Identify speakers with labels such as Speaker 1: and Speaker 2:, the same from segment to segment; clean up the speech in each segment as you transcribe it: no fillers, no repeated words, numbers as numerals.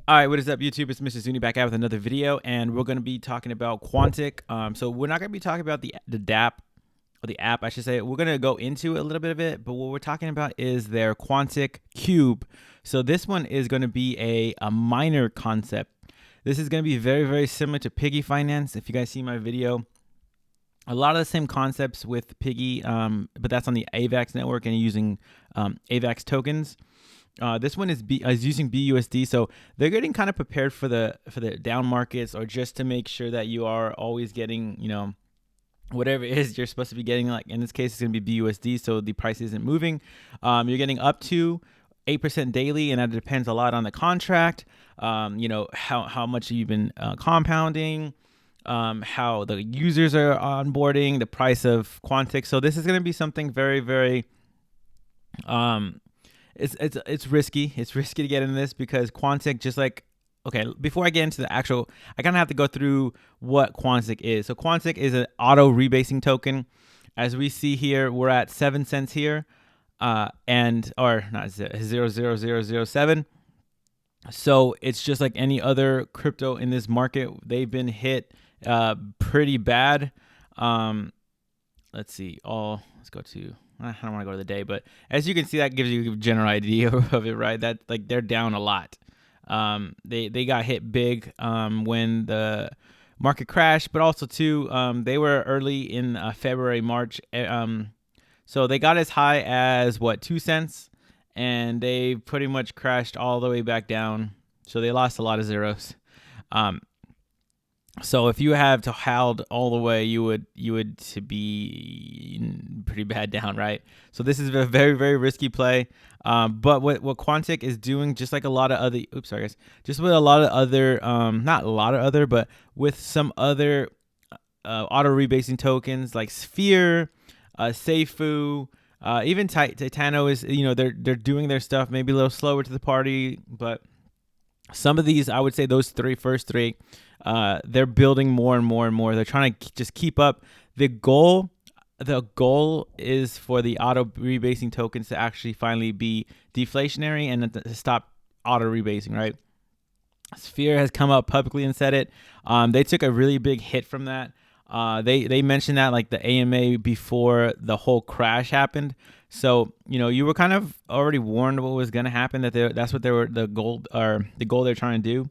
Speaker 1: All right, what is up, YouTube? It's Mr. Zuni back out with another video, and we're going to be talking about Quantic. So we're not going to be talking about the DApp, or the app, I should say. We're going to go into a little bit of it, but what we're talking about is their Quantic Cube. So this one is going to be a miner concept. This is going to be very, very similar to Piggy Finance. If you guys see my video, a lot of the same concepts with Piggy, but that's on the AVAX network and using AVAX tokens. This one is using BUSD, so they're getting kind of prepared for the down markets, or just to make sure that you are always getting, whatever it is you're supposed to be getting. Like in this case, it's going to be BUSD, so the price isn't moving. You're getting up to 8% daily, and that depends a lot on the contract. How much you've been compounding, how the users are onboarding, the price of Quantic. So this is going to be something very, very it's risky. It's risky to get in this because Quantic, just like, okay, before I get into the actual, I kind of have to go through what Quantic is. So Quantic is an auto rebasing token. As we see here, we're at 7 cents here, or not 0.00007. So it's just like any other crypto in this market. They've been hit pretty bad. Let's see. Let's go to, I don't want to go to the day, but as you can see, that gives you a general idea of it, right? That, like, they're down a lot. They got hit big when the market crashed, but also too, they were early in February, March. So they got as high as 2 cents, and they pretty much crashed all the way back down. So they lost a lot of zeros. So if you have to held all the way, you would to be pretty bad down, right? So this is a very, very risky play. But what Quantic is doing, just like a lot of other, just with a lot of other, not a lot of other, but with some other auto rebasing tokens like Sphere, Seifu, even Titano is, they're doing their stuff maybe a little slower to the party, but some of these, I would say those first three, they're building more and more and more. They're trying to just keep up. The goal is for the auto rebasing tokens to actually finally be deflationary and to stop auto rebasing, right? Sphere has come out publicly and said it. They took a really big hit from that. They mentioned that, like, the AMA before the whole crash happened. So, you were kind of already warned what was going to happen, that's what the goal they're trying to do.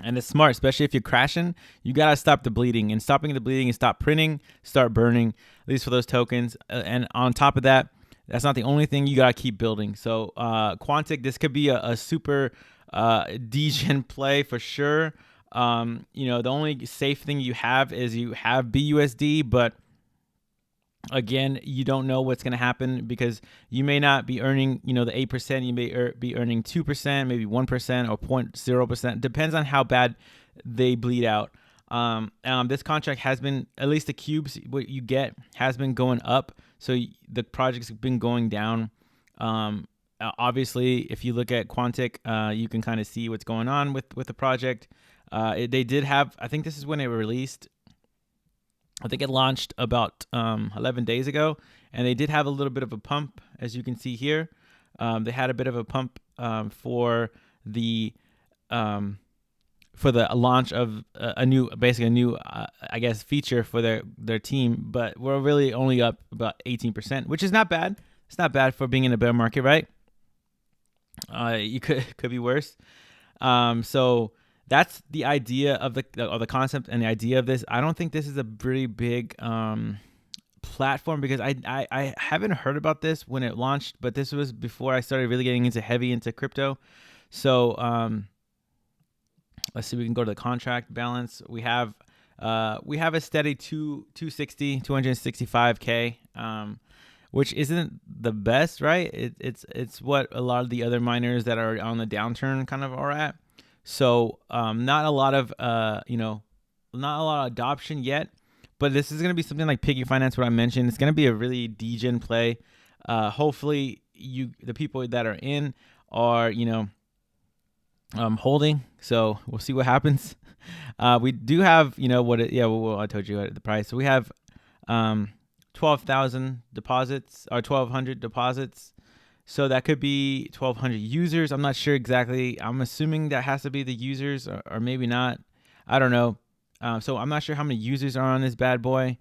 Speaker 1: And it's smart, especially if you're crashing. You got to stop the bleeding, and stopping the bleeding is stop printing, start burning, at least for those tokens. And on top of that, that's not the only thing. You got to keep building. So Quantic, this could be a super degen play for sure. The only safe thing you have is you have BUSD, but again, you don't know what's going to happen because you may not be earning, the 8%. You may be earning 2%, maybe 1% or 0.0%. Depends on how bad they bleed out. This contract has been, at least the cubes, what you get, has been going up. So the project's been going down. Obviously, if you look at Quantic, you can kind of see what's going on with the project. They did have, I think this is when it released. I think it launched about 11 days ago, and they did have a little bit of a pump, as you can see here. They had a bit of a pump for the launch of a new feature for their team. But we're really only up about 18%, which is not bad. It's not bad for being in a bear market, right? You could be worse. So that's the idea of the concept and the idea of this. I don't think this is a pretty big platform because I haven't heard about this when it launched, but this was before I started really getting heavy into crypto. So let's see, we can go to the contract balance. We have a steady 265K, which isn't the best, right? It's what a lot of the other miners that are on the downturn kind of are at. So not a lot of adoption yet, but this is going to be something like Piggy Finance, what I mentioned. It's going to be a really degen play. Hopefully the people that are in are, holding. So we'll see what happens. We do have, I told you the price. So we have 12,000 deposits, or 1,200 deposits. So that could be 1,200 users. I'm not sure exactly. I'm assuming that has to be the users, or maybe not. I don't know. So I'm not sure how many users are on this bad boy.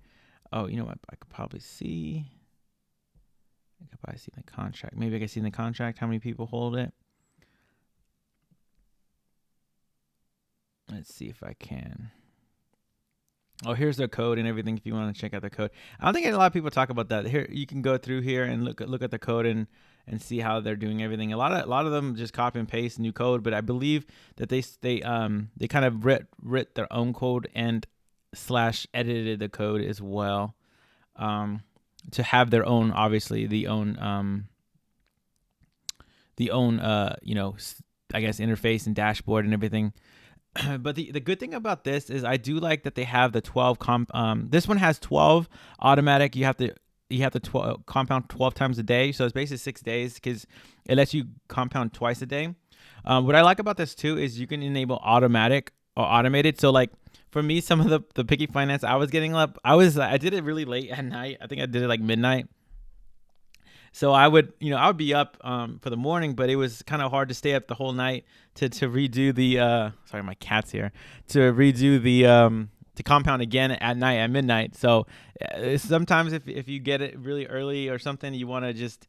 Speaker 1: Oh, you know what? I could probably see. I could probably see in the contract. Maybe I can see in the contract how many people hold it. Let's see if I can. Oh, here's the code and everything. If you want to check out the code, I don't think a lot of people talk about that. Here, you can go through here and look at the code and see how they're doing everything. A lot of them just copy and paste new code, but I believe that they kind of writ their own code and / edited the code as well, to have their own, obviously the own I guess interface and dashboard and everything. But the good thing about this is I do like that they have the 12 this one has 12 automatic. You have to compound 12 times a day, so it's basically 6 days because it lets you compound twice a day. What I like about this too is you can enable automatic or automated. So like for me, some of the piggy finance I was getting up, I did it really late at night. I think I did it like midnight. So I would be up for the morning, but it was kind of hard to stay up the whole night to redo the sorry, my cat's here, to redo the to compound again at night at midnight. So sometimes if you get it really early or something, you want to just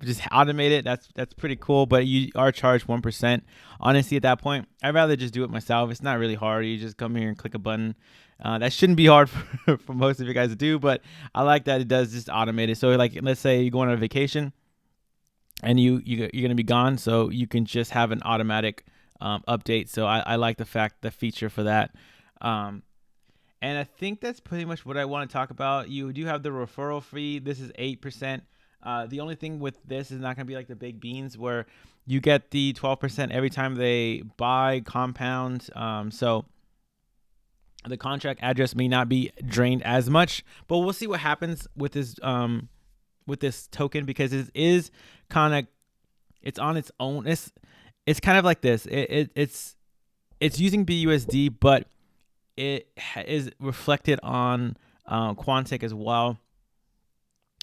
Speaker 1: just automate it. That's pretty cool, but you are charged 1%. Honestly, at that point, I'd rather just do it myself. It's not really hard. You just come here and click a button. That shouldn't be hard for most of you guys to do, but I like that it does just automate it. So like, let's say you go on a vacation and you're gonna be gone, so you can just have an automatic update. So I like the feature for that. And I think that's pretty much what I want to talk about. You do have the referral fee. This is 8%. The only thing with this is not going to be like the big beans where you get the 12% every time they buy compound. So the contract address may not be drained as much, but we'll see what happens with this token, because it is kind of, it's on its own. It's kind of like this. It's using BUSD, but it is reflected on Quantic as well,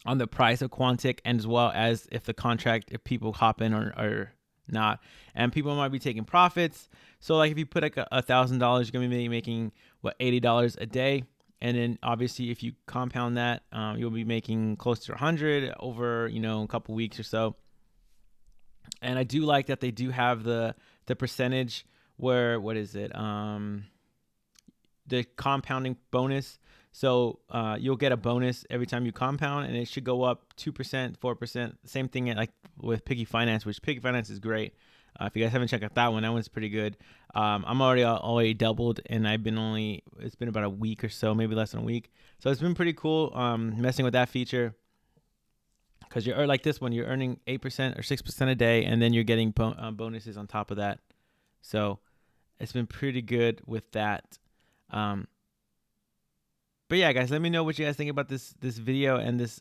Speaker 1: on the price of Quantic, and as well as if people hop in or not. And people might be taking profits. So like if you put like $1,000, you're gonna be making $80 a day, and then obviously if you compound that, you'll be making close to 100 over a couple weeks or so. And I do like that they do have the percentage where, what is it, the compounding bonus. So you'll get a bonus every time you compound, and it should go up 2%, 4%. Same thing like with Piggy Finance, which Piggy Finance is great. If you guys haven't checked out that one's pretty good. I'm already doubled, and it's been about a week or so, maybe less than a week. So it's been pretty cool messing with that feature, because you're like this one, you're earning 8% or 6% a day, and then you're getting bonuses on top of that. So it's been pretty good with that. But yeah, guys, let me know what you guys think about this video and this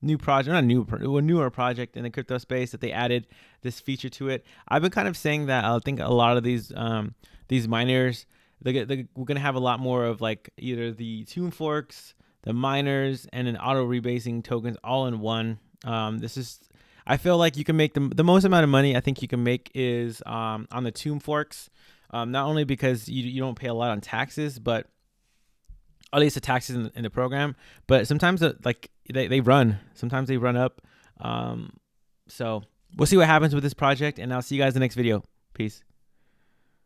Speaker 1: new project, newer project in the crypto space that they added this feature to it. I've been kind of saying that I think a lot of these miners, we're gonna have a lot more of like either the tune forks, the miners, and an auto rebasing tokens all in one. I feel like you can make the most amount of money I think you can make is on the tune forks, not only because you don't pay a lot on taxes, but at least the taxes in the program, but sometimes they run. Sometimes they run up. So we'll see what happens with this project, and I'll see you guys in the next video. Peace.